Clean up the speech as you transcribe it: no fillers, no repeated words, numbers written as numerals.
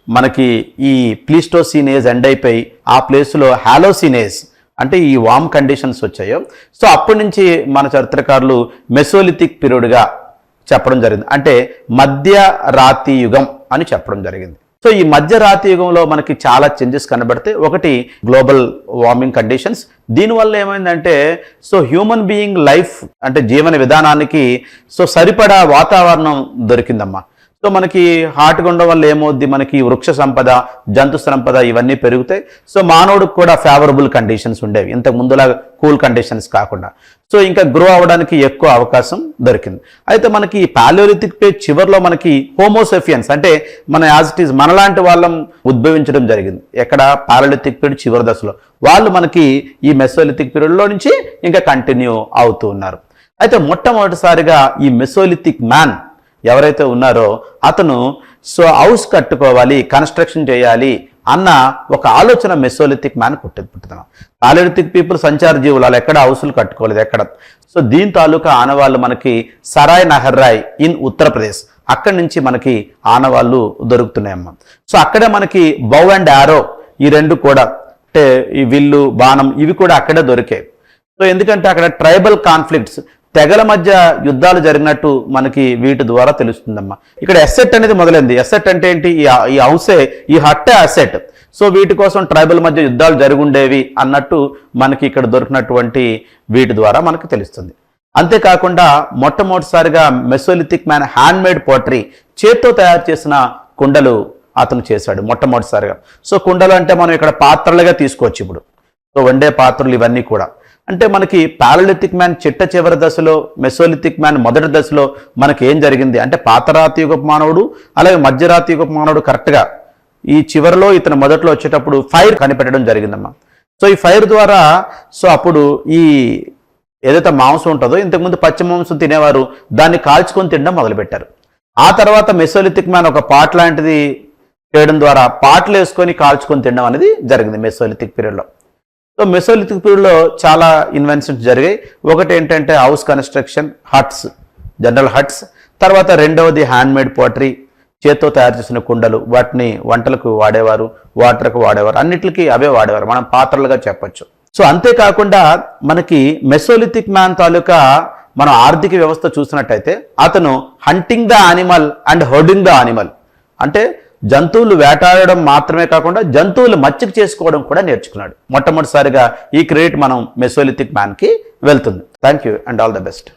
మనకి ఈ Pleistocene age end అయిపోయి ఆ ప్లేస్లో హాలోసీన్ ఏజ్ అంటే ఈ వామ్ కండిషన్స్ వచ్చాయో, సో అప్పటి నుంచి మన చరిత్రకారులు మెసోలిథిక్ పీరియడ్గా చెప్పడం జరిగింది. అంటే మధ్య రాతి యుగం అని చెప్పడం జరిగింది. సో ఈ మధ్య రాతి యుగంలో మనకి చాలా చేంజెస్ కనబడితే, ఒకటి గ్లోబల్ వార్మింగ్ కండిషన్స్. దీనివల్ల ఏమైందంటే సో హ్యూమన్ బీయింగ్ లైఫ్ అంటే జీవన విధానానికి సో సరిపడా వాతావరణం దొరికిందమ్మా. సో మనకి హాట్గా ఉండడం వల్ల ఏమవుద్ది, మనకి వృక్ష సంపద, జంతు సంపద ఇవన్నీ పెరుగుతాయి. సో మానవుడికి కూడా ఫేవరబుల్ కండిషన్స్ ఉండేవి, ఇంతకు ముందులా కూల్ కండిషన్స్ కాకుండా. సో ఇంకా గ్రో అవ్వడానికి ఎక్కువ అవకాశం దొరికింది. అయితే మనకి పాలియోలిథిక్ పీరియడ్ చివరిలో మనకి హోమోసెఫియన్స్ అంటే మన యాజ్ ఇట్ ఈజ్ మనలాంటి వాళ్ళం ఉద్భవించడం జరిగింది. ఎక్కడ పాలియోలిథిక్ పీరియడ్ చివరి దశలో వాళ్ళు మనకి ఈ మెసోలిథిక్ పీరియడ్లో నుంచి ఇంకా కంటిన్యూ అవుతూ ఉన్నారు. అయితే మొట్టమొదటిసారిగా ఈ మెసోలిథిక్ మ్యాన్ ఎవరైతే ఉన్నారో అతను సో హౌస్ కట్టుకోవాలి, కన్స్ట్రక్షన్ చేయాలి అన్న ఒక ఆలోచన మెసోలిథిక్ మ్యాన్ పుట్టింది. పాలియోలిథిక్ పీపుల్ సంచార జీవులు, వాళ్ళు ఎక్కడ హౌసులు కట్టుకోలేదు ఎక్కడ. సో దీని తాలూకా ఆనవాళ్ళు మనకి సరాయ్ నహర్రాయ్ ఇన్ ఉత్తరప్రదేశ్, అక్కడి నుంచి మనకి ఆనవాళ్ళు దొరుకుతున్నాయమ్మ. సో అక్కడే మనకి బౌ అండ్ యారో ఈ రెండు కూడా అంటే ఈ విల్లు బాణం ఇవి కూడా అక్కడే దొరికాయి. సో ఎందుకంటే అక్కడ ట్రైబల్ కాన్ఫ్లిక్ట్స్, తెగల మధ్య యుద్ధాలు జరిగినట్టు మనకి వీటి ద్వారా తెలుస్తుందమ్మా. ఇక్కడ అసెట్ అనేది మొదలైంది. అసెట్ అంటే ఏంటి, ఈ హౌసే ఈ హట్టే అసెట్. సో వీటి కోసం ట్రైబల్ మధ్య యుద్ధాలు జరుగుండేవి అన్నట్టు మనకి ఇక్కడ దొరికినటువంటి వీటి ద్వారా మనకు తెలుస్తుంది. అంతేకాకుండా మొట్టమొదటిసారిగా Mesolithic man hand made pottery, చేత్తో తయారు చేసిన కుండలు అతను చేశాడు మొట్టమొదటిసారిగా. సో కుండలు అంటే మనం ఇక్కడ పాత్రలుగా తీసుకోవచ్చు ఇప్పుడు. సో వండే పాత్రలు ఇవన్నీ కూడా అంటే మనకి పాలియోలిథిక్ మ్యాన్ చిట్ట చివరి దశలో, మెసోలిథిక్ మ్యాన్ మొదటి దశలో మనకి ఏం జరిగింది అంటే పాతరాతి యుగపు మానవుడు అలాగే మధ్యరాతి యుగపు మానవుడు కరెక్ట్గా ఈ చివరిలో ఇతను మొదట్లో వచ్చేటప్పుడు ఫైర్ కనిపెట్టడం జరిగిందమ్మా. సో ఈ ఫైర్ ద్వారా సో అప్పుడు ఈ ఏదైతే మాంసం ఉంటుందో, ఇంతకుముందు పచ్చి మాంసం తినేవారు దాన్ని కాల్చుకొని తినడం మొదలుపెట్టారు. ఆ తర్వాత మెసోలిథిక్ మ్యాన్ ఒక పాట్ లాంటిది చేయడం ద్వారా పాటలు వేసుకొని కాల్చుకొని తినడం అనేది జరిగింది మెసోలిథిక్ పీరియడ్లో. సో మెసోలిథిక్ పీరియడ్లో చాలా ఇన్వెన్షన్స్ జరిగాయి. ఒకటి ఏంటంటే house construction, huts, general huts. తర్వాత రెండవది హ్యాండ్ మేడ్ పోటరీ, చేత్తో తయారు చేసిన కుండలు, వాటిని వంటలకు వాడేవారు, వాటర్కు వాడేవారు, అన్నిటికీ అవే వాడేవారు, మనం పాత్రలుగా చెప్పచ్చు. సో అంతేకాకుండా మనకి మెసోలిథిక్ మ్యాన్ తాలూకా మనం ఆర్థిక వ్యవస్థ చూసినట్టయితే అతను hunting the animal and Hardinge the animal అంటే జంతువులు వేటాడడం మాత్రమే కాకుండా జంతువులు మచ్చిక చేసుకోవడం కూడా నేర్చుకున్నాడు. మొట్టమొదటిసారిగా ఈ క్రెడిట్ మనం మెసోలిథిక్ మ్యాన్కి వెళ్తుంది. Thank you and all the best.